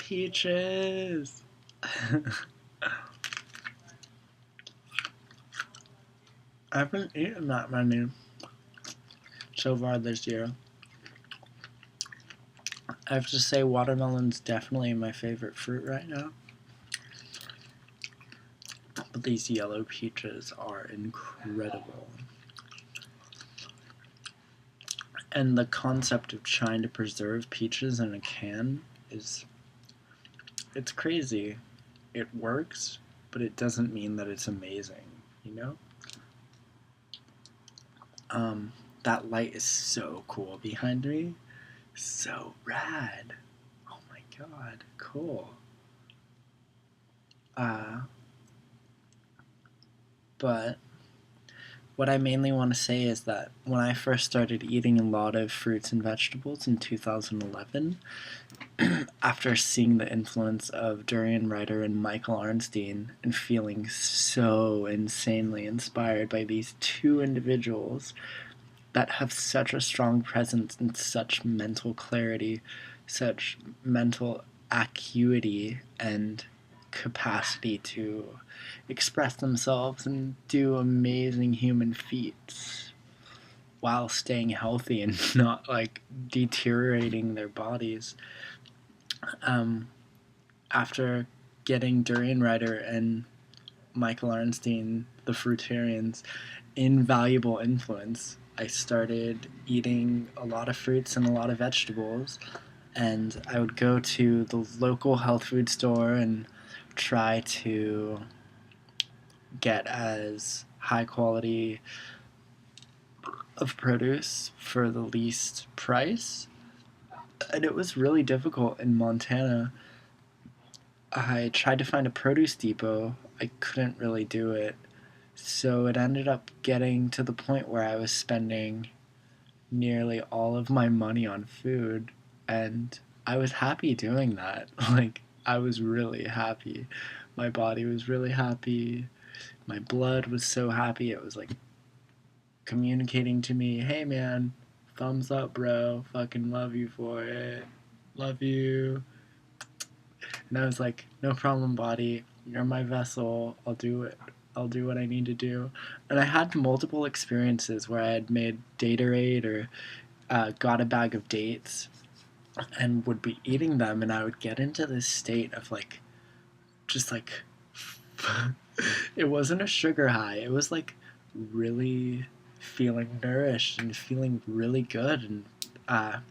Peaches! I haven't eaten that many so far this year. I have to say, watermelon's definitely my favorite fruit right now. But these yellow peaches are incredible. And the concept of trying to preserve peaches in a can is... it's crazy. It works, but it doesn't mean that it's amazing, you know? That light is so cool behind me. So rad. Oh my god, cool. But what I mainly want to say is that when I first started eating a lot of fruits and vegetables in 2011, after seeing the influence of Durian Ryder and Michael Arnstein and feeling so insanely inspired by these two individuals that have such a strong presence and such mental clarity, such mental acuity and capacity to express themselves and do amazing human feats while staying healthy and not like deteriorating their bodies. After getting Durian Ryder and Michael Arnstein, the fruitarians, invaluable influence, I started eating a lot of fruits and a lot of vegetables, and I would go to the local health food store and try to get as high quality of produce for the least price. And it was really difficult in Montana. I tried to find a produce depot. I couldn't really do it. So it ended up getting to the point where I was spending nearly all of my money on food, and I was happy doing that. Like, I was really happy. My body was really happy. My blood was so happy. It was like communicating to me, hey man, thumbs up, bro. Fucking love you for it. Love you. And I was like, no problem, body. You're my vessel. I'll do it. I'll do what I need to do. And I had multiple experiences where I had made Datorade or got a bag of dates and would be eating them, and I would get into this state of like, just like, it wasn't a sugar high. It was like really feeling nourished and feeling really good, and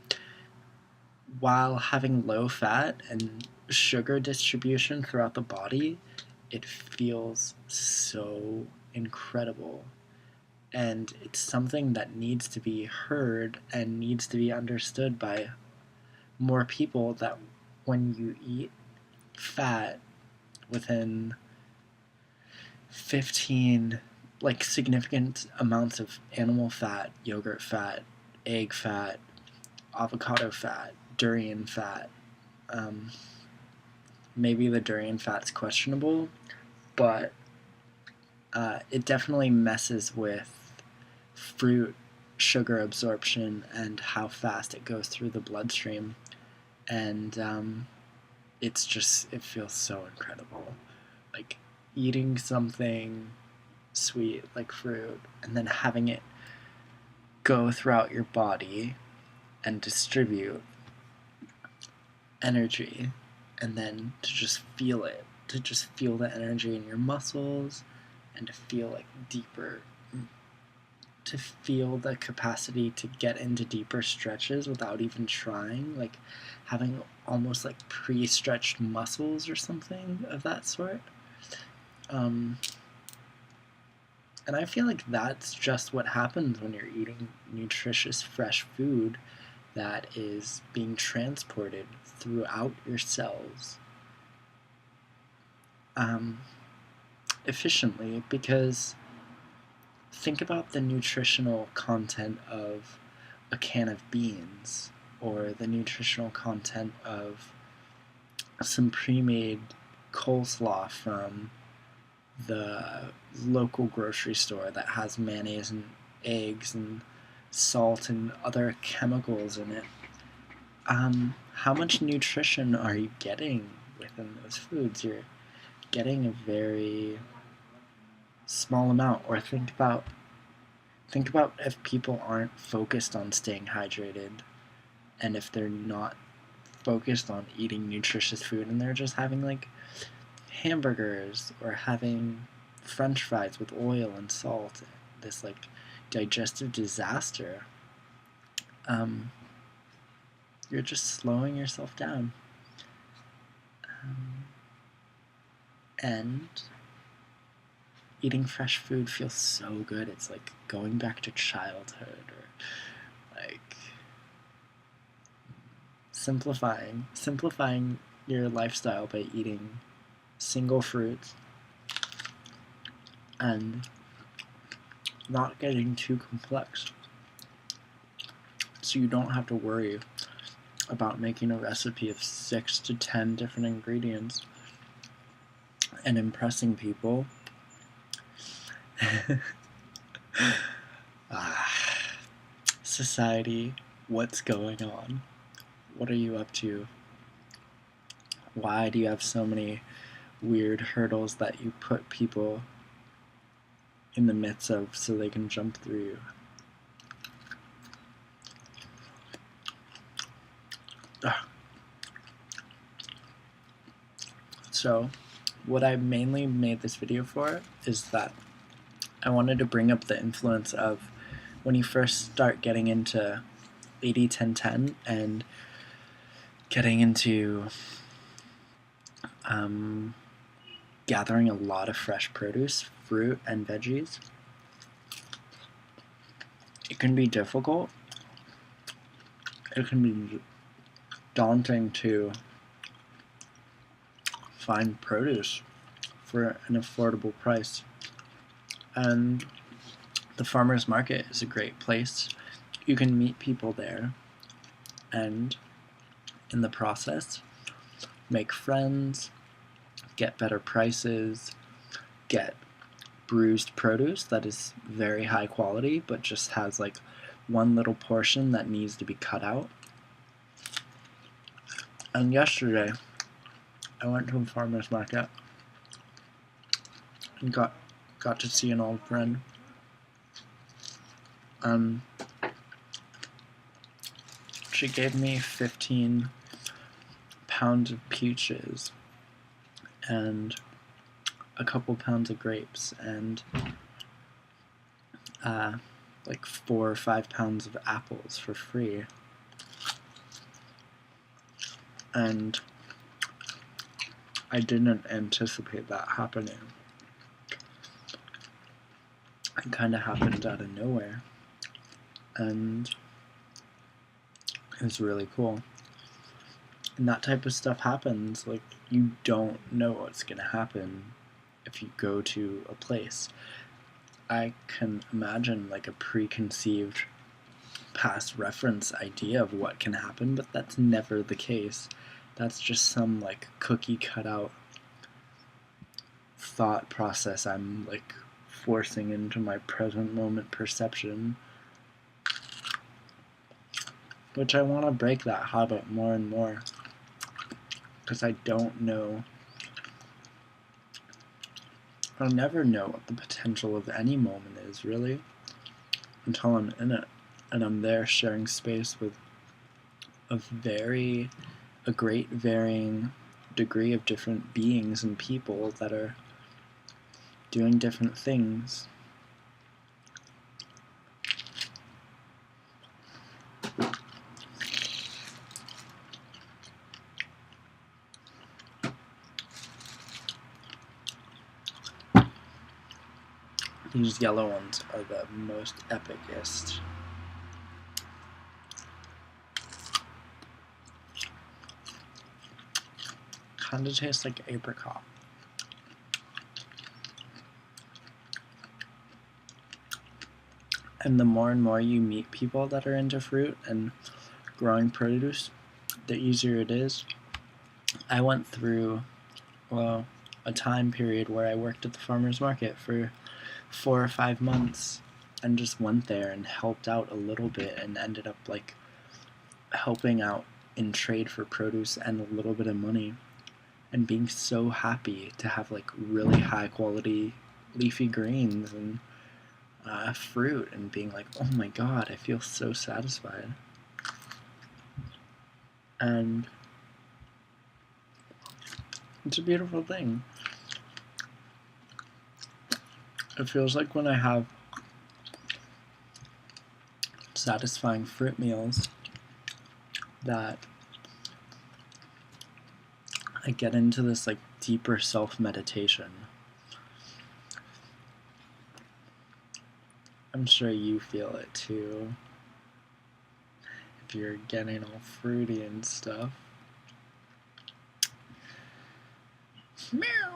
while having low fat and sugar distribution throughout the body, it feels so incredible. And it's something that needs to be heard and needs to be understood by more people, that when you eat fat within 15 like significant amounts of animal fat, yogurt fat, egg fat, avocado fat, durian fat, maybe the durian fat's questionable, but it definitely messes with fruit sugar absorption and how fast it goes through the bloodstream. And it feels so incredible. Like eating something sweet like fruit and then having it go throughout your body and distribute energy, and then to just feel it, to just feel the energy in your muscles, and to feel like deeper, to feel the capacity to get into deeper stretches without even trying, like having almost like pre-stretched muscles or something of that sort. And I feel like that's just what happens when you're eating nutritious, fresh food that is being transported throughout your cells efficiently. Because think about the nutritional content of a can of beans, or the nutritional content of some pre-made coleslaw from the local grocery store that has mayonnaise and eggs and salt and other chemicals in it. how much nutrition are you getting within those foods? You're getting a very small amount. Or think about if people aren't focused on staying hydrated, and if they're not focused on eating nutritious food and they're just having like hamburgers or having french fries with oil and salt, this like digestive disaster, you're just slowing yourself down. And eating fresh food feels so good. It's like going back to childhood, or like simplifying your lifestyle by eating single fruits and not getting too complex, so you don't have to worry about making a recipe of 6 to 10 different ingredients and impressing people. Society, what's going on? What are you up to? Why do you have so many weird hurdles that you put people in the midst of so they can jump through you? So, what I mainly made this video for is that I wanted to bring up the influence of when you first start getting into 80-10-10 and getting into gathering a lot of fresh produce, fruit, and veggies. It can be difficult. It can be daunting to find produce for an affordable price. And the farmer's market is a great place. You can meet people there and in the process make friends, get better prices, get bruised produce that is very high quality but just has like one little portion that needs to be cut out. And yesterday I went to a farmer's market and got to see an old friend. She gave me 15 pounds of peaches and a couple pounds of grapes and like 4 or 5 pounds of apples for free. And I didn't anticipate that happening. It kind of happened out of nowhere, and it was really cool. And that type of stuff happens, like, you don't know what's gonna happen if you go to a place. I can imagine like a preconceived past reference idea of what can happen, but that's never the case. That's just some like cookie cutout thought process I'm like forcing into my present moment perception, which I want to break that habit more and more, because I don't know, I'll never know what the potential of any moment is, really, until I'm in it, and I'm there sharing space with a great varying degree of different beings and people that are doing different things. These yellow ones are the most epicest. Kinda tastes like apricot. And the more and more you meet people that are into fruit and growing produce, the easier it is. I went through, well, a time period where I worked at the farmer's market for 4 or 5 months and just went there and helped out a little bit and ended up like helping out in trade for produce and a little bit of money, and being so happy to have like really high quality leafy greens and fruit, and being like, oh my god, I feel so satisfied. And it's a beautiful thing. It feels like when I have satisfying fruit meals that I get into this like deeper self-meditation. I'm sure you feel it too, if you're getting all fruity and stuff. Meow.